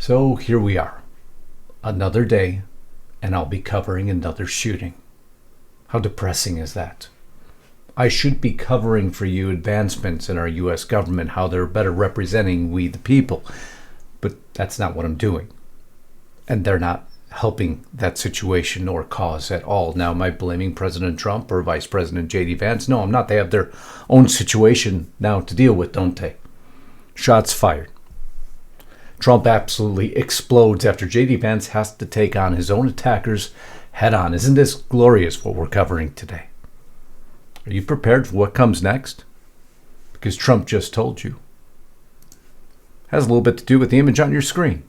So here we are, another day, and I'll be covering another shooting. How depressing is that? I should be covering for you advancements in our U.S. government, how they're better representing we the people, but that's not what I'm doing. And they're not helping that situation or cause at all. Now, am I blaming President Trump or Vice President JD Vance? No, I'm not. They have their own situation now to deal with, don't they? Shots fired. Trump absolutely explodes after JD Vance has to take on his own attackers head on. Isn't this glorious what we're covering today? Are you prepared for what comes next? Because Trump just told you. Has a little bit to do with the image on your screen,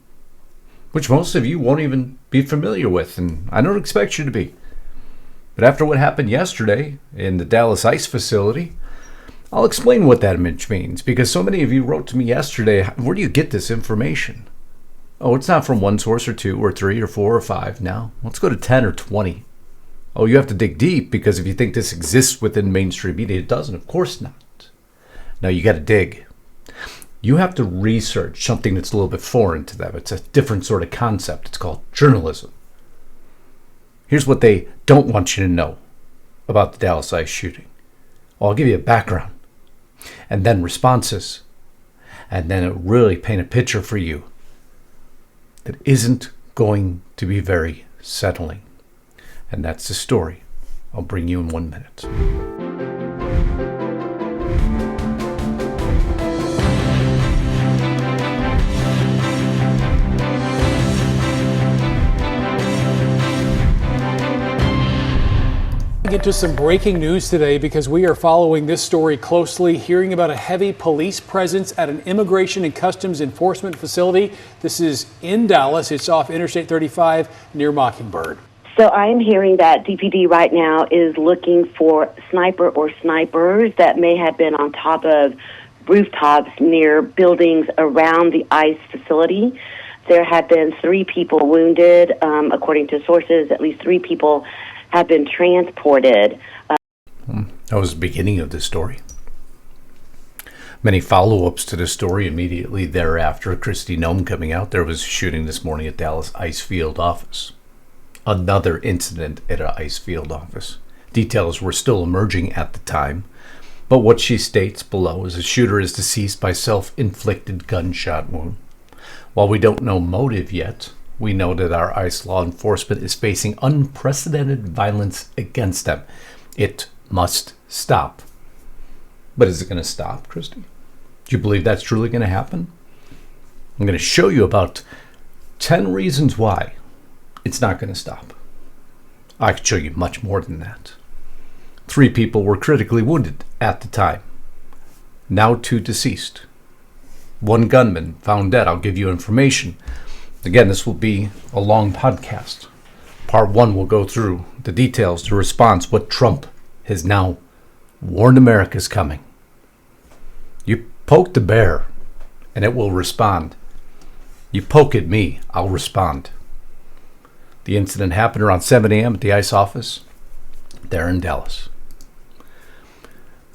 which most of you won't even be familiar with, and I don't expect you to be. But after what happened yesterday in the Dallas ICE facility, I'll explain what that image means, because so many of you wrote to me yesterday, where do you get this information? Oh, it's not from one source or two or three or four or five. Now, let's go to 10 or 20. Oh, you have to dig deep, because if you think this exists within mainstream media, it doesn't. Of course not. No, you got to dig. You have to research something that's a little bit foreign to them. It's a different sort of concept. It's called journalism. Here's what they don't want you to know about the Dallas ICE shooting. Well, I'll give you a background, and then responses, and then it really paint a picture for you that isn't going to be very settling. And that's the story. I'll bring you in 1 minute. Get to some breaking news today, because we are following this story closely, hearing about a heavy police presence at an immigration and customs enforcement facility. This is in Dallas. It's off Interstate 35 near Mockingbird. So I'm hearing that DPD right now is looking for sniper or snipers that may have been on top of rooftops near buildings around the ICE facility. There have been 3 people wounded. According to sources, at least 3 people have been transported. That was the beginning of the story. Many follow-ups to the story immediately thereafter. Kristi Noem coming out. There was a shooting this morning at Dallas ICE field office. Another incident at an ICE field office. Details were still emerging at the time, but what she states below is the shooter is deceased by self-inflicted gunshot wound. While we don't know motive yet, we know that our ICE law enforcement is facing unprecedented violence against them. It must stop. But is it going to stop, Kristi? Do you believe that's truly going to happen? I'm going to show you about 10 reasons why it's not going to stop. I could show you much more than that. 3 people were critically wounded at the time. Now 2 deceased. 1 gunman found dead. I'll give you information. Again, this will be a long podcast. Part 1 will go through the details, the response, what Trump has now warned America is coming. You poke the bear, and it will respond. You poke at me, I'll respond. The incident happened around 7 a.m. at the ICE office there in Dallas.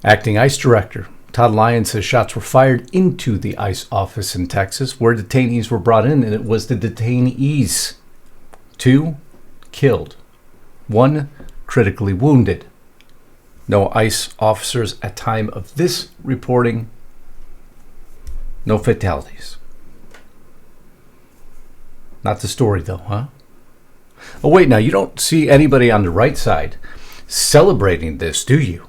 Acting ICE Director Todd Lyons says shots were fired into the ICE office in Texas, where detainees were brought in, and it was the detainees. 2 killed, 1 critically wounded. No ICE officers at time of this reporting. No fatalities. Not the story, though, huh? Oh, wait, now you don't see anybody on the right side celebrating this, do you?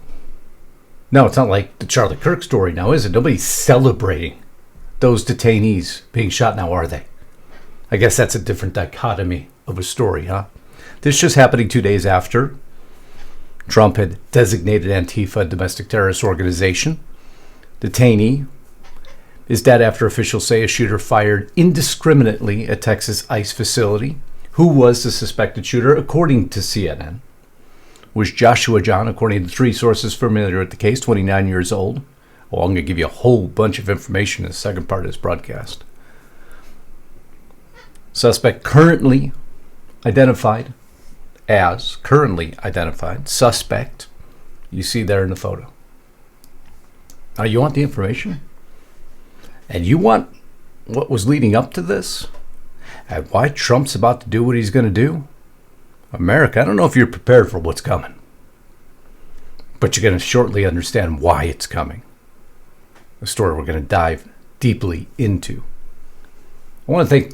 No, it's not like the Charlie Kirk story now, is it? Nobody's celebrating those detainees being shot now, are they? I guess that's a different dichotomy of a story, huh? This just happening 2 days after Trump had designated Antifa a domestic terrorist organization. Detainee is dead after officials say a shooter fired indiscriminately at Texas ICE facility. Who was the suspected shooter, according to CNN? Was Joshua John, according to 3 sources familiar with the case, 29 years old. Well, I'm going to give you a whole bunch of information in the second part of this broadcast. Suspect currently identified as, suspect, you see there in the photo. Now, you want the information? And you want what was leading up to this? and why Trump's about to do what he's going to do? America, I don't know if you're prepared for what's coming, but you're going to shortly understand why it's coming. A story we're going to dive deeply into. I want to thank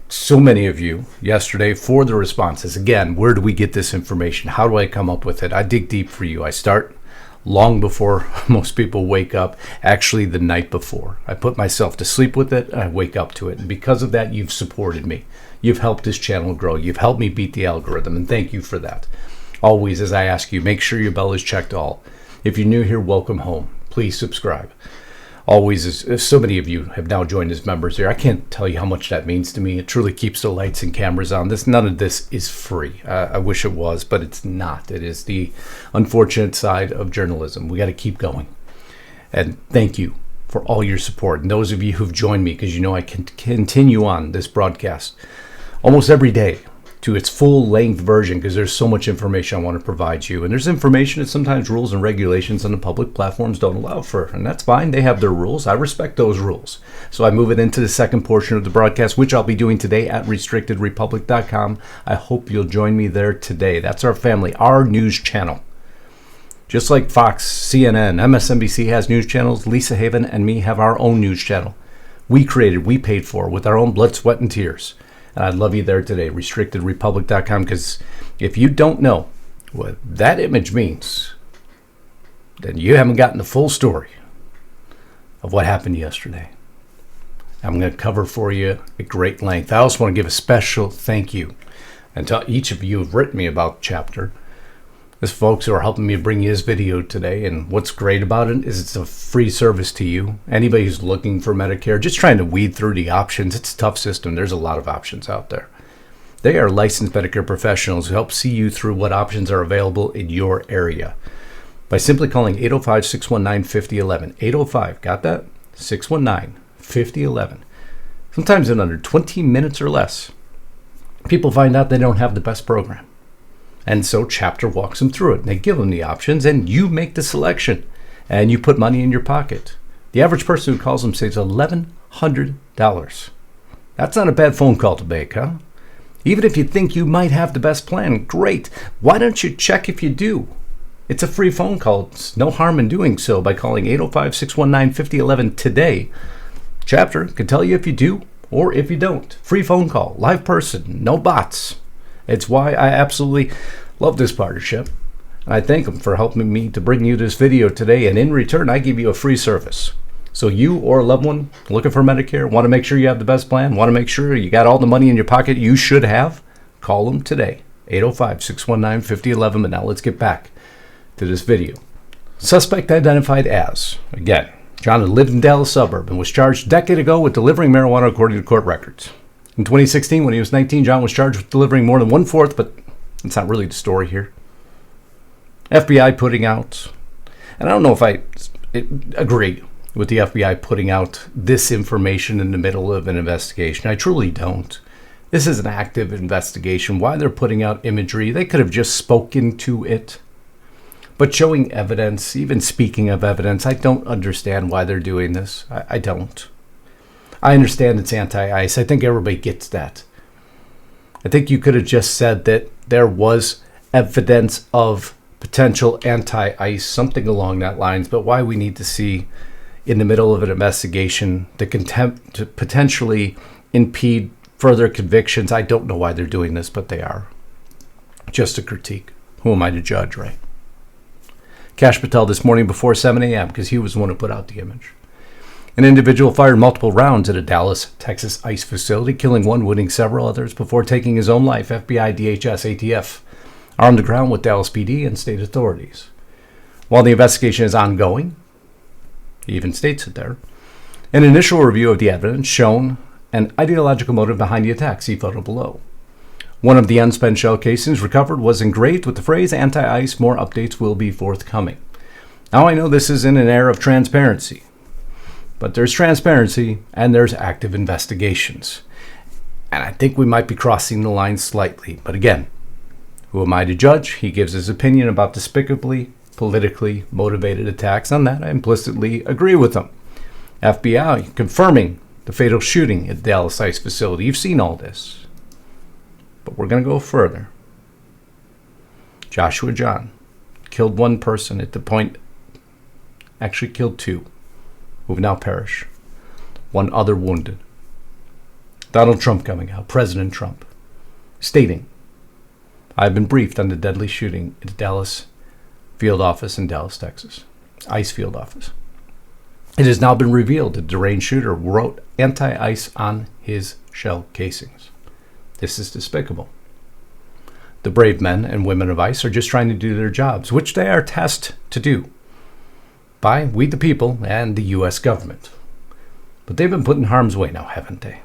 so many of you yesterday for the responses. Again, where do we get this information? How do I come up with it? I dig deep for you. I start long before most people wake up, actually the night before. I put myself to sleep with it, and I wake up to it. And because of that, you've supported me. You've helped this channel grow. You've helped me beat the algorithm, and thank you for that. Always, as I ask you, make sure your bell is checked all. If you're new here, welcome home. Please subscribe. Always, as so many of you have now joined as members here, I can't tell you how much that means to me. It truly keeps the lights and cameras on. None of this is free. I wish it was, but it's not. It is the unfortunate side of journalism. We got to keep going. And thank you for all your support. And those of you who've joined me, because you know I can continue on this broadcast almost every day to its full length version, because there's so much information I want to provide you. And there's information that sometimes rules and regulations on the public platforms don't allow for, and that's fine. They have their rules. I respect those rules. So I move it into the second portion of the broadcast, which I'll be doing today at restrictedrepublic.com. I hope you'll join me there today. That's our family, our news channel. Just like Fox, CNN, MSNBC has news channels, Lisa Haven and me have our own news channel. We created, we paid for with our own blood, sweat, and tears. And I'd love you there today, restrictedrepublic.com, because if you don't know what that image means, then you haven't gotten the full story of what happened yesterday. I'm going to cover for you at great length. I also want to give a special thank you and to each of you who've written me about the chapter. There's folks who are helping me bring you this video today, and what's great about it is it's a free service to you. Anybody who's looking for Medicare, just trying to weed through the options. It's a tough system. There's a lot of options out there. They are licensed Medicare professionals who help see you through what options are available in your area by simply calling 805-619-5011. 805, got that? 619-5011. Sometimes in under 20 minutes or less, people find out they don't have the best program. And so Chapter walks them through it. And they give them the options, and you make the selection. And you put money in your pocket. The average person who calls them saves $1,100. That's not a bad phone call to make, huh? Even if you think you might have the best plan, great. Why don't you check if you do? It's a free phone call. It's no harm in doing so by calling 805-619-5011 today. Chapter can tell you if you do or if you don't. Free phone call, live person, no bots. It's why I absolutely love this partnership. I thank them for helping me to bring you this video today, and in return, I give you a free service. So you or a loved one looking for Medicare, want to make sure you have the best plan, want to make sure you got all the money in your pocket you should have, call them today, 805-619-5011. But now let's get back to this video. Suspect identified as, again, John had lived in Dallas suburb and was charged a decade ago with delivering marijuana according to court records. In 2016, when he was 19, John was charged with delivering more than 1/4, but it's not really the story here. FBI putting out, and I don't know if I agree with the FBI putting out this information in the middle of an investigation. I truly don't. This is an active investigation. Why they're putting out imagery, they could have just spoken to it. But showing evidence, even speaking of evidence, I don't understand why they're doing this. I don't. I understand it's anti-ICE. I think everybody gets that. I think you could have just said that there was evidence of potential anti-ICE, something along that lines, but why we need to see in the middle of an investigation the contempt to potentially impede further convictions. I don't know why they're doing this, but they are. Just a critique. Who am I to judge, right? Kash Patel this morning before 7 a.m. because he was the one who put out the image. An individual fired multiple rounds at a Dallas, Texas ICE facility, killing one, wounding several others before taking his own life. FBI, DHS, ATF are on the ground with Dallas PD and state authorities. While the investigation is ongoing, he even states it there, an initial review of the evidence shown an ideological motive behind the attack. See photo below. One of the unspent shell casings recovered was engraved with the phrase anti-ICE. More updates will be forthcoming. Now I know this is in an era of transparency. But there's transparency and there's active investigations. And I think we might be crossing the line slightly. But again, who am I to judge? He gives his opinion about despicably, politically motivated attacks. On that, I implicitly agree with him. FBI confirming the fatal shooting at the Dallas ICE facility. You've seen all this. But we're going to go further. Joshua John killed one person at the point, actually killed two, who have now perished. One other wounded. Donald Trump coming out, President Trump, stating, I've been briefed on the deadly shooting at the Dallas field office in Dallas, Texas, ICE field office. It has now been revealed the deranged shooter wrote anti-ICE on his shell casings. This is despicable. The brave men and women of ICE are just trying to do their jobs, which they are tasked to do by we the people and the U.S. government. But they've been put in harm's way now, haven't they?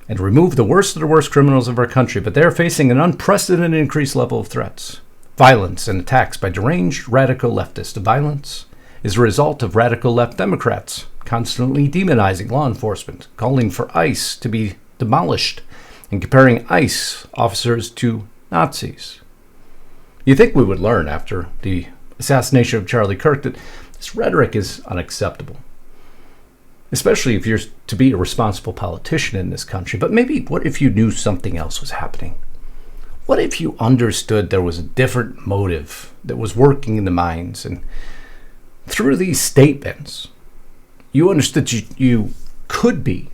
And remove the worst of the worst criminals of our country, but they're facing an unprecedented increased level of threats. Violence and attacks by deranged radical leftists. The violence is a result of radical left Democrats constantly demonizing law enforcement, calling for ICE to be demolished, and comparing ICE officers to Nazis. You think we would learn after the assassination of Charlie Kirk that this rhetoric is unacceptable, especially if you're to be a responsible politician in this country. But maybe what if you knew something else was happening? What if you understood there was a different motive that was working in the minds, and through these statements, you understood you could be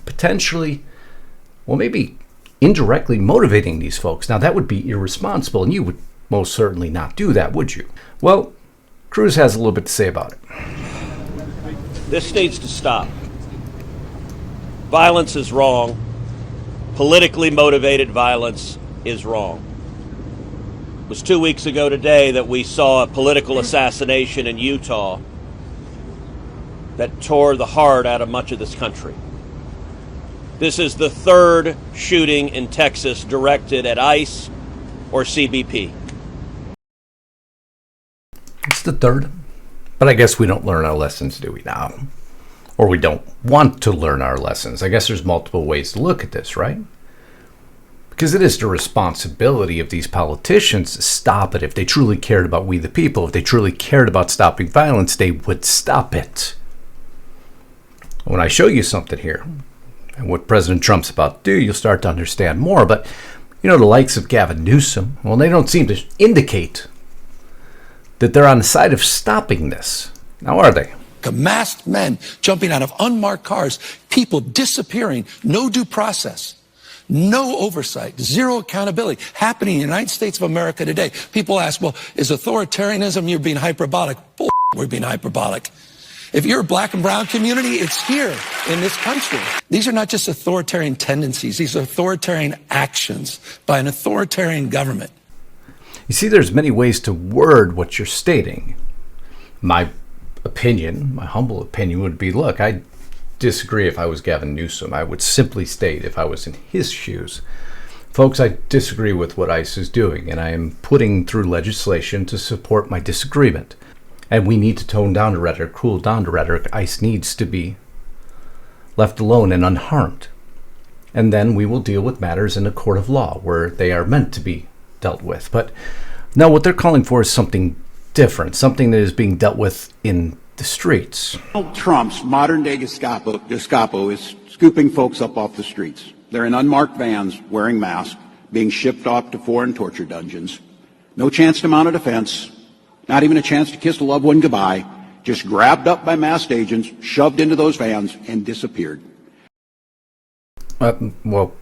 potentially, well, maybe indirectly motivating these folks. Now, that would be irresponsible, and you would most certainly not do that, would you? Well, Cruz has a little bit to say about it. This needs to stop. Violence is wrong. Politically motivated violence is wrong. It was 2 weeks ago today that we saw a political assassination in Utah that tore the heart out of much of this country. This is the third shooting in Texas directed at ICE or CBP. It's the third. But I guess we don't learn our lessons, do we now? Or we don't want to learn our lessons. I guess there's multiple ways to look at this, right? Because it is the responsibility of these politicians to stop it. If they truly cared about we the people, if they truly cared about stopping violence, they would stop it. When I show you something here, and what President Trump's about to do, you'll start to understand more. But, you know, the likes of Gavin Newsom, well, they don't seem to indicate that they're on the side of stopping this. Now, are they? Masked men jumping out of unmarked cars, people disappearing, no due process, no oversight, zero accountability happening in the United States of America today. People ask, well, is authoritarianism, you're being hyperbolic? Bull, we're being hyperbolic. If you're a black and brown community, it's here in this country. These are not just authoritarian tendencies. These are authoritarian actions by an authoritarian government. You see, there's many ways to word what you're stating. My opinion, my humble opinion would be, look, I disagree if I was Gavin Newsom. I would simply state, if I was in his shoes, folks, I disagree with what ICE is doing, and I am putting through legislation to support my disagreement. And we need to tone down the rhetoric, cool down the rhetoric. ICE needs to be left alone and unharmed. And then we will deal with matters in a court of law where they are meant to be dealt with. But no, what they're calling for is something different, something that is being dealt with in the streets. Donald Trump's modern-day Gestapo is scooping folks up off the streets. They're in unmarked vans, wearing masks, being shipped off to foreign torture dungeons. No chance to mount a defense, not even a chance to kiss a loved one goodbye, just grabbed up by masked agents, shoved into those vans, and disappeared. Well,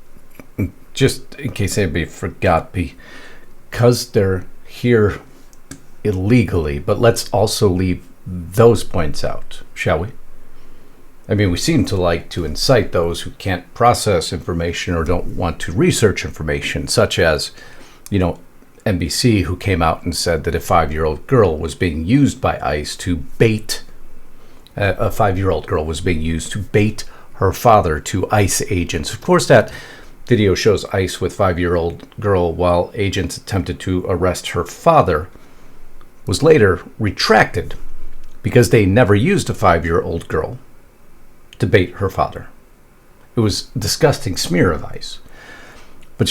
just in case anybody forgot, because they're here illegally, but let's also leave those points out, shall we? I mean, we seem to like to incite those who can't process information or don't want to research information, such as, you know, NBC, who came out and said that a 5-year-old girl was being used by ICE to bait, a 5-year-old girl was being used to bait her father to ICE agents. Of course, that video shows ICE with 5-year-old girl while agents attempted to arrest her father was later retracted because they never used a 5-year-old girl to bait her father. It was a disgusting smear of ICE. But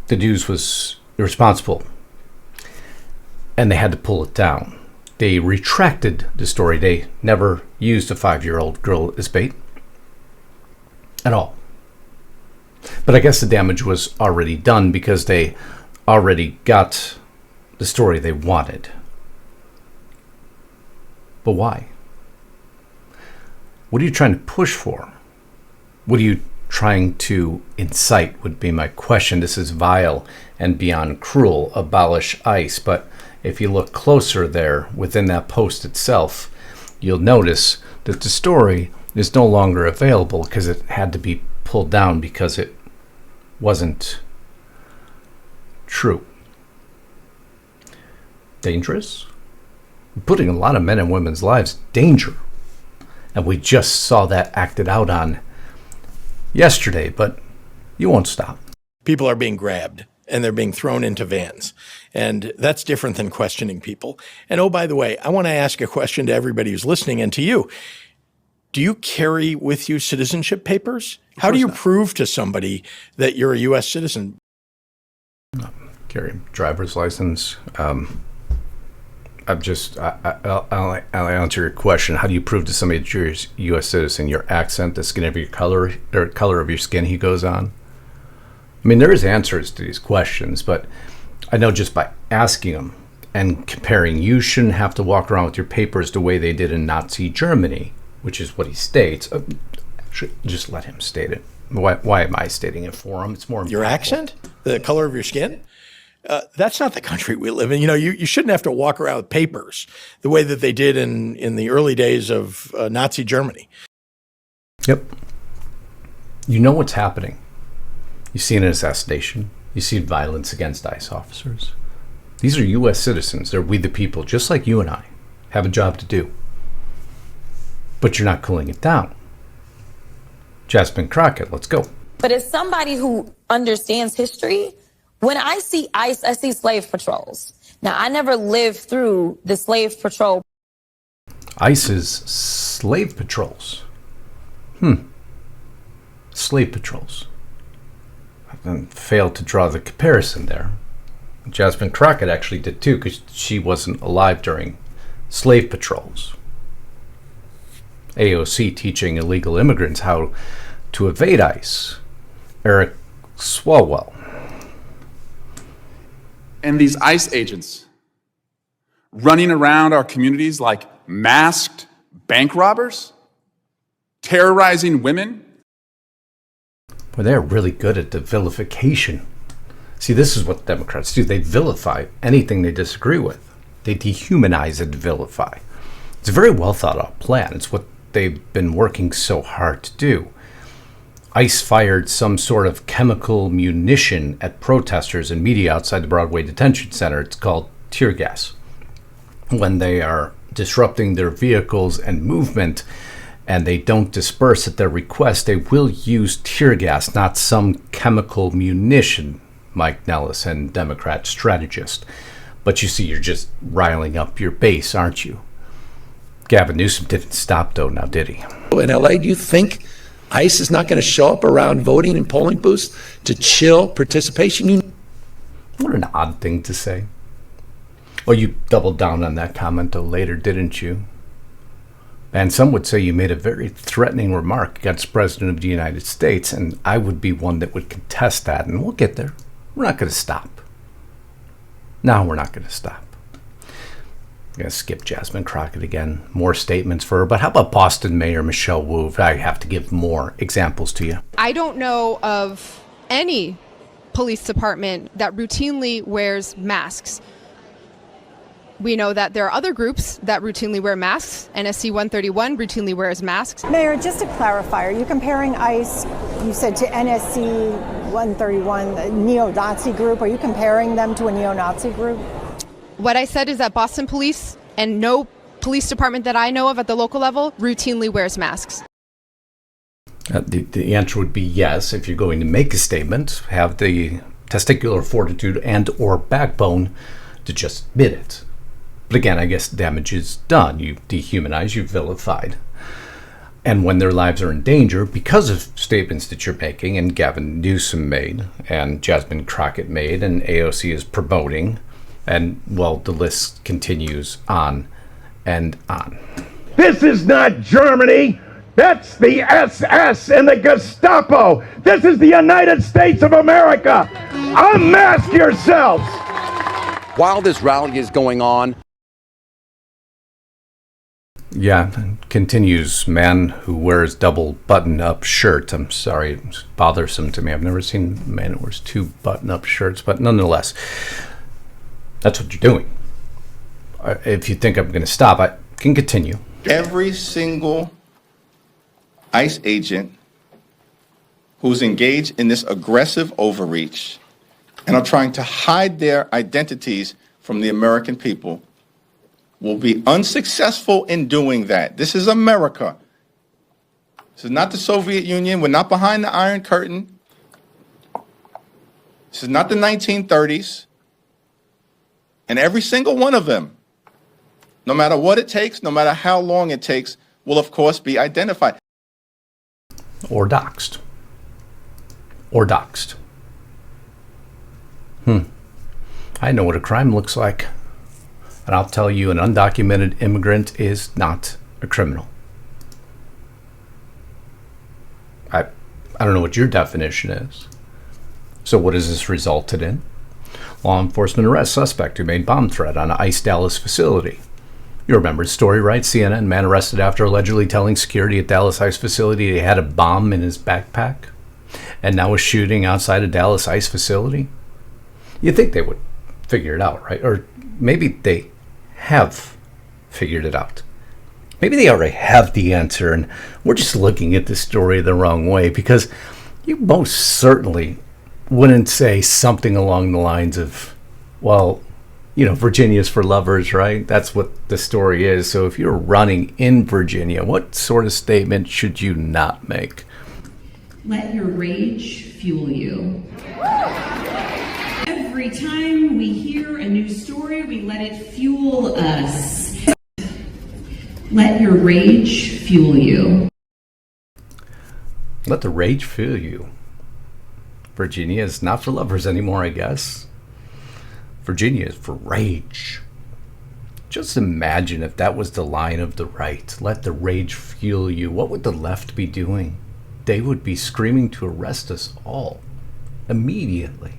the news was irresponsible, and they had to pull it down. They retracted the story. They never used a 5-year-old girl as bait at all. But I guess the damage was already done because they already got the story they wanted. But why? What are you trying to push for? What are you trying to incite would be my question. This is vile and beyond cruel. Abolish ICE. But if you look closer there within that post itself, you'll notice that the story is no longer available because it had to be pulled down because it wasn't true. Dangerous? Putting a lot of men and women's lives in danger. And we just saw that acted out on yesterday, but you won't stop. People are being grabbed and they're being thrown into vans. And that's different than questioning people. And oh, by the way, I want to ask a question to everybody who's listening and to you. Do you carry with you citizenship papers? How do you prove to somebody that you're a U.S. citizen? Carry a driver's license. I'll answer your question. How do you prove to somebody that you're a U.S. citizen? Your accent, the skin of your color, or color of your skin, he goes on. I mean, there is answers to these questions, but I know just by asking them and comparing, you shouldn't have to walk around with your papers the way they did in Nazi Germany, which is what he states. Just let him state it. Why am I stating it for him? It's more important. Your accent? The color of your skin? That's not the country we live in. You know, you shouldn't have to walk around with papers the way that they did in the early days of Nazi Germany. Yep. You know what's happening. You see an assassination. You see violence against ICE officers. These are U.S. citizens. They're we the people, just like you and I, have a job to do. But you're not cooling it down. Jasmine Crockett, let's go. But as somebody who understands history, when I see ICE, I see slave patrols. Now, I never lived through the slave patrol. ICE's slave patrols. Slave patrols. I then failed to draw the comparison there. Jasmine Crockett actually did too, because she wasn't alive during slave patrols. AOC teaching illegal immigrants how to evade ICE. Eric Swalwell. And these ICE agents running around our communities like masked bank robbers, terrorizing women. Well, they're really good at the vilification. See, this is what Democrats do. They vilify anything they disagree with. They dehumanize and vilify. It's a very well thought out plan. It's what they've been working so hard to do. ICE fired some sort of chemical munition at protesters and media outside the Broadway Detention Center. It's called tear gas. When they are disrupting their vehicles and movement and they don't disperse at their request, they will use tear gas, not some chemical munition, Mike Nellis and Democrat strategist. But you see, you're just riling up your base, aren't you? Gavin Newsom didn't stop, though, now did he? In LA, do you think ICE is not going to show up around voting and polling booths to chill participation? What an odd thing to say. Well, you doubled down on that comment, though, later, didn't you? And some would say you made a very threatening remark against the President of the United States, and I would be one that would contest that, and we'll get there. We're not going to stop. No, we're not going to stop. I'm going to skip Jasmine Crockett again. More statements for her. But how about Boston Mayor Michelle Wu? I have to give more examples to you. I don't know of any police department that routinely wears masks. We know that there are other groups that routinely wear masks. NSC 131 routinely wears masks. Mayor, just to clarify, are you comparing ICE, you said, to NSC 131, the neo-Nazi group? Are you comparing them to a neo-Nazi group? What I said is that Boston Police and no police department that I know of at the local level routinely wears masks. The answer would be yes. If you're going to make a statement, have the testicular fortitude and or backbone to just admit it. But again, I guess damage is done. You've dehumanized, you've vilified. And when their lives are in danger, because of statements that you're making, and Gavin Newsom made, and Jasmine Crockett made, and AOC is promoting, and, well, the list continues on and on. This is not Germany. That's the SS and the Gestapo. This is the United States of America. Unmask yourselves. While this rally is going on. Yeah, continues. Man who wears double button-up shirt. I'm sorry, it's bothersome to me. I've never seen a man who wears two button-up shirts, but nonetheless, that's what you're doing. If you think I'm going to stop, I can continue. Every single ICE agent who's engaged in this aggressive overreach and are trying to hide their identities from the American people will be unsuccessful in doing that. This is America. This is not the Soviet Union. We're not behind the Iron Curtain. This is not the 1930s. And every single one of them, no matter what it takes, no matter how long it takes, will of course be identified. Or doxxed. Or doxxed. I know what a crime looks like. And I'll tell you, an undocumented immigrant is not a criminal. I don't know what your definition is. So what has this resulted in? Law enforcement arrests suspect who made bomb threat on an ICE Dallas facility. You remember the story, right? CNN, man arrested after allegedly telling security at Dallas ICE facility he had a bomb in his backpack. And now a shooting outside a Dallas ICE facility. You'd think they would figure it out, right? Or maybe they have figured it out. Maybe they already have the answer, and we're just looking at the story the wrong way, because you most certainly wouldn't say something along the lines of, well, you know, Virginia's for lovers, right? That's what the story is. So if you're running in Virginia, what sort of statement should you not make? Let your rage fuel you. Every time we hear a new story, we let it fuel us. Let your rage fuel you. Let the rage fuel you. Virginia is not for lovers anymore, I guess. Virginia is for rage. Just imagine if that was the line of the right. Let the rage fuel you. What would the left be doing? They would be screaming to arrest us all immediately.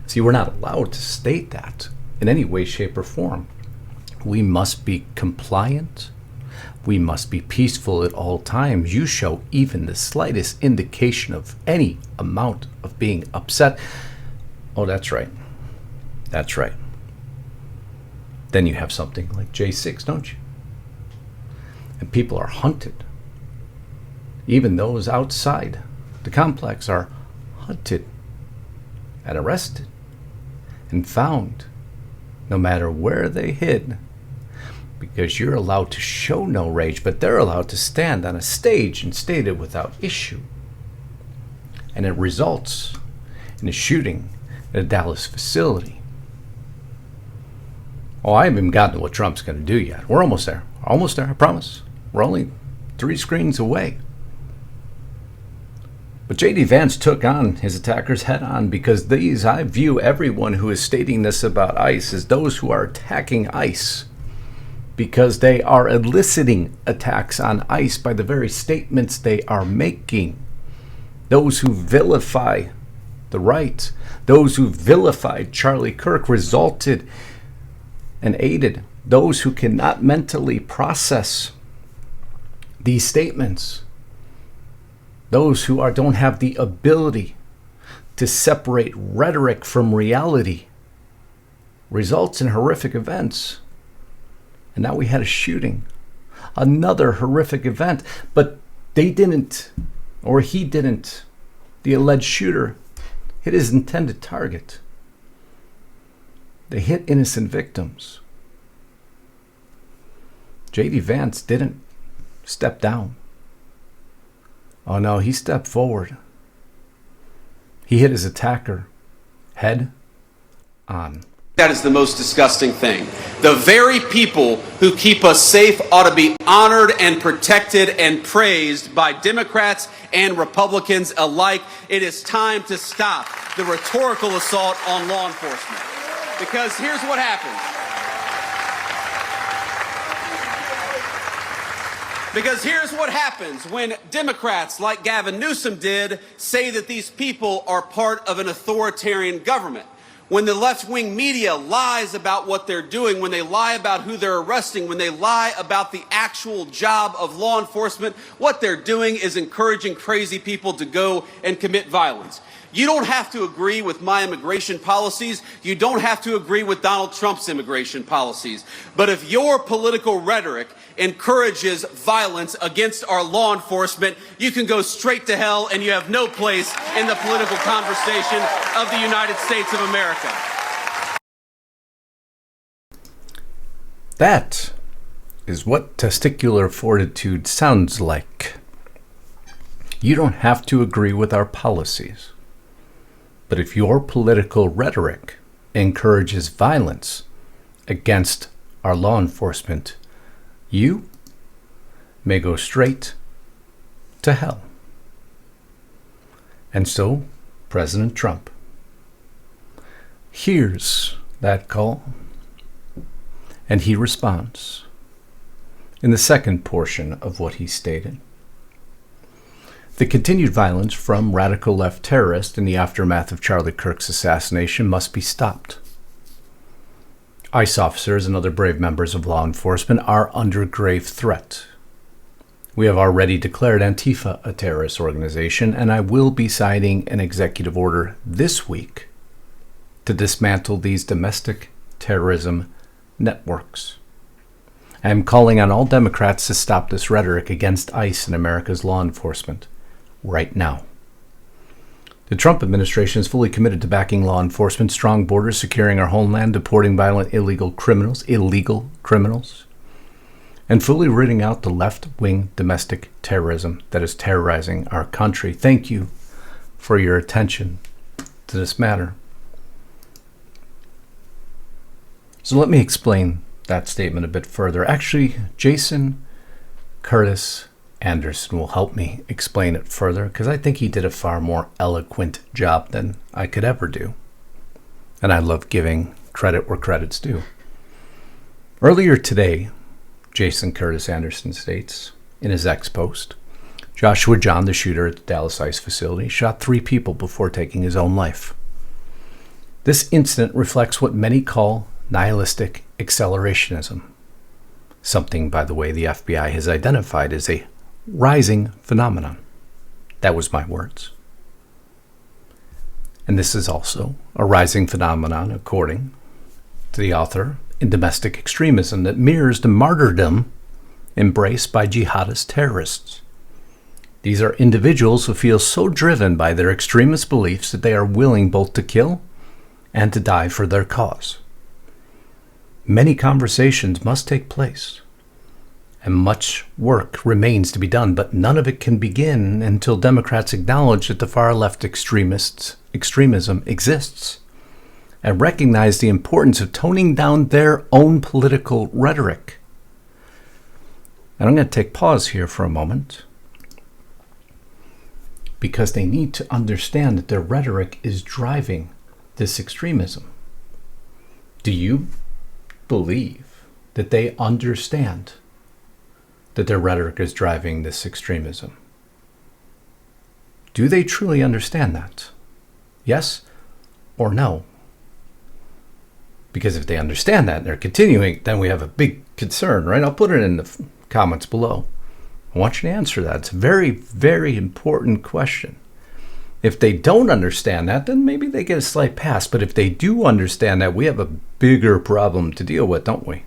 See, we're not allowed to state that in any way, shape, or form. We must be compliant. We must be peaceful at all times. You show even the slightest indication of any amount of being upset. Oh, that's right. That's right. Then you have something like J6, don't you? And people are hunted. Even those outside the complex are hunted and arrested and found, no matter where they hid, because you're allowed to show no rage, but they're allowed to stand on a stage and state it without issue. And it results in a shooting at a Dallas facility. Oh, I haven't even gotten to what Trump's going to do yet. We're almost there. Almost there, I promise. We're only 3 screens away. But JD Vance took on his attackers head on, because I view everyone who is stating this about ICE as those who are attacking ICE, because they are eliciting attacks on ICE by the very statements they are making. Those who vilify the right, those who vilified Charlie Kirk, resulted and aided those who cannot mentally process these statements. Those who don't have the ability to separate rhetoric from reality, results in horrific events. And now we had a shooting, another horrific event, but they didn't, or he didn't, the alleged shooter hit his intended target. They hit innocent victims. JD Vance didn't step down. Oh no, he stepped forward. He hit his attacker head on. That is the most disgusting thing. The very people who keep us safe ought to be honored and protected and praised by Democrats and Republicans alike. It is time to stop the rhetorical assault on law enforcement. Because here's what happens. Because here's what happens when Democrats like Gavin Newsom did say that these people are part of an authoritarian government. When the left-wing media lies about what they're doing, when they lie about who they're arresting, when they lie about the actual job of law enforcement, what they're doing is encouraging crazy people to go and commit violence. You don't have to agree with my immigration policies. You don't have to agree with Donald Trump's immigration policies. But if your political rhetoric encourages violence against our law enforcement, you can go straight to hell, and you have no place in the political conversation of the United States of America. That is what testicular fortitude sounds like. You don't have to agree with our policies. But if your political rhetoric encourages violence against our law enforcement, you may go straight to hell. And so, President Trump hears that call, and he responds in the second portion of what he stated. The continued violence from radical left terrorists in the aftermath of Charlie Kirk's assassination must be stopped. ICE officers and other brave members of law enforcement are under grave threat. We have already declared Antifa a terrorist organization, and I will be signing an executive order this week to dismantle these domestic terrorism networks. I am calling on all Democrats to stop this rhetoric against ICE and America's law enforcement right now. The Trump administration is fully committed to backing law enforcement, strong borders, securing our homeland, deporting violent illegal criminals, and fully rooting out the left-wing domestic terrorism that is terrorizing our country. Thank you for your attention to this matter. So let me explain that statement a bit further. Actually, Jason Curtis Anderson will help me explain it further, because I think he did a far more eloquent job than I could ever do. And I love giving credit where credit's due. Earlier today, Jason Curtis Anderson states in his X post, Joshua John, the shooter at the Dallas ICE facility, shot 3 people before taking his own life. This incident reflects what many call nihilistic accelerationism. Something, by the way, the FBI has identified as a rising phenomenon. That was my words. And this is also a rising phenomenon, according to the author, in domestic extremism that mirrors the martyrdom embraced by jihadist terrorists. These are individuals who feel so driven by their extremist beliefs that they are willing both to kill and to die for their cause. Many conversations must take place, and much work remains to be done, but none of it can begin until Democrats acknowledge that the far left extremism exists and recognize the importance of toning down their own political rhetoric. And I'm going to take pause here for a moment, because they need to understand that their rhetoric is driving this extremism. Do you believe that they understand that their rhetoric is driving this extremism? Do they truly understand that? Yes or no? Because if they understand that and they're continuing, then we have a big concern, right? I'll put it in the comments below. I want you to answer that. It's a very, very important question. If they don't understand that, then maybe they get a slight pass. But if they do understand that, we have a bigger problem to deal with, don't we?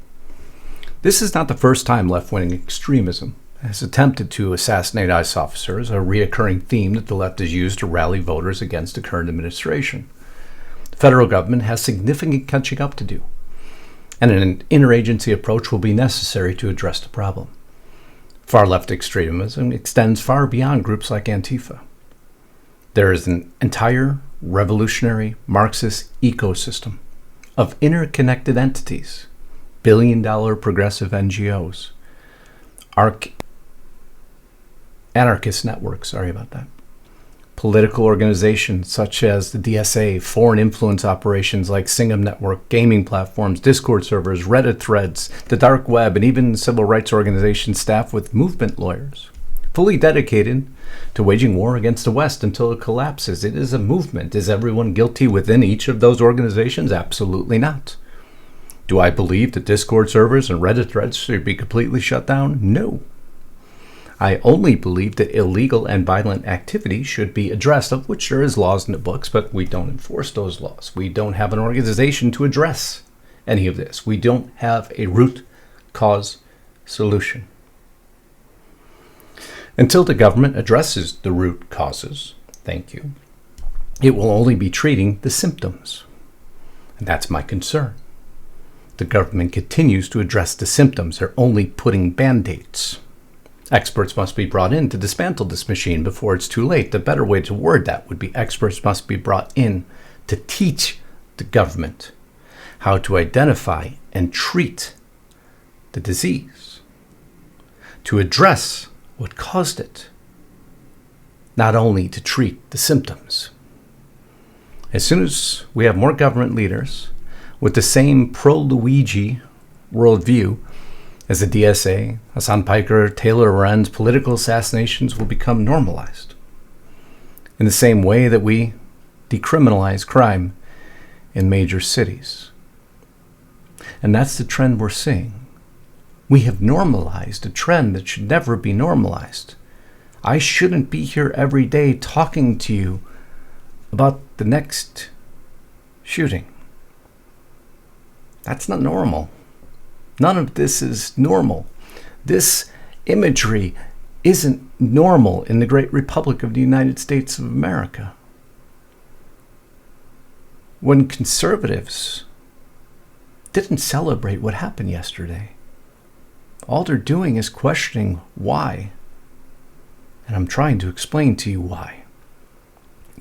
This is not the first time left-wing extremism has attempted to assassinate ICE officers, a reoccurring theme that the left has used to rally voters against the current administration. The federal government has significant catching up to do, and an interagency approach will be necessary to address the problem. Far-left extremism extends far beyond groups like Antifa. There is an entire revolutionary Marxist ecosystem of interconnected entities, billion-dollar progressive NGOs, anarchist networks, Political organizations such as the DSA, foreign influence operations like Singham Network, gaming platforms, Discord servers, Reddit threads, the dark web, and even civil rights organizations staffed with movement lawyers, fully dedicated to waging war against the West until it collapses. It is a movement. Is everyone guilty within each of those organizations? Absolutely not. Do I believe that Discord servers and Reddit threads should be completely shut down? No. I only believe that illegal and violent activity should be addressed, of which there is laws in the books, but we don't enforce those laws. We don't have an organization to address any of this. We don't have a root cause solution. Until the government addresses the root causes, thank you, it will only be treating the symptoms. And that's my concern. The government continues to address the symptoms. They're only putting band-aids. Experts must be brought in to dismantle this machine before it's too late. The better way to word that would be experts must be brought in to teach the government how to identify and treat the disease, to address what caused it, not only to treat the symptoms. As soon as we have more government leaders with the same pro-Luigi worldview as the DSA, Hassan Piker, Taylor Lorenz, political assassinations will become normalized. In the same way that we decriminalize crime in major cities. And that's the trend we're seeing. We have normalized a trend that should never be normalized. I shouldn't be here every day talking to you about the next shooting. That's not normal. None of this is normal. This imagery isn't normal in the Great Republic of the United States of America. When conservatives didn't celebrate what happened yesterday, all they're doing is questioning why. And I'm trying to explain to you why.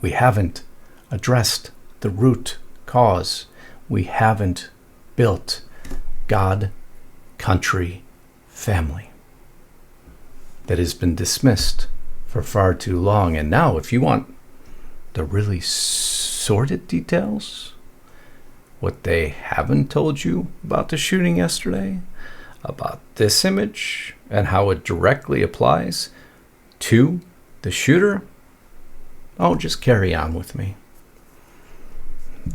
We haven't addressed the root cause. We haven't built God, country, family that has been dismissed for far too long. And now, if you want the really sordid details, what they haven't told you about the shooting yesterday, about this image, and how it directly applies to the shooter, oh, just carry on with me.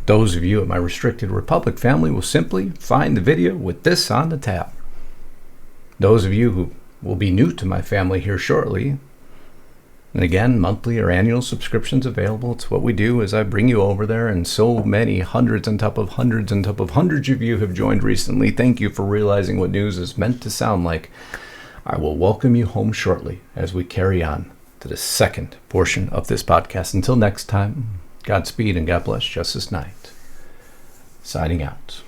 Those of you at my Restricted Republic family will simply find the video with this on the tab. Those of you who will be new to my family here shortly, and again, monthly or annual subscriptions available. It's what we do as I bring you over there, and so many hundreds on top of hundreds on top of hundreds of you have joined recently. Thank you for realizing what news is meant to sound like. I will welcome you home shortly as we carry on to the second portion of this podcast. Until next time, Godspeed and God bless Justice Knight. Signing out.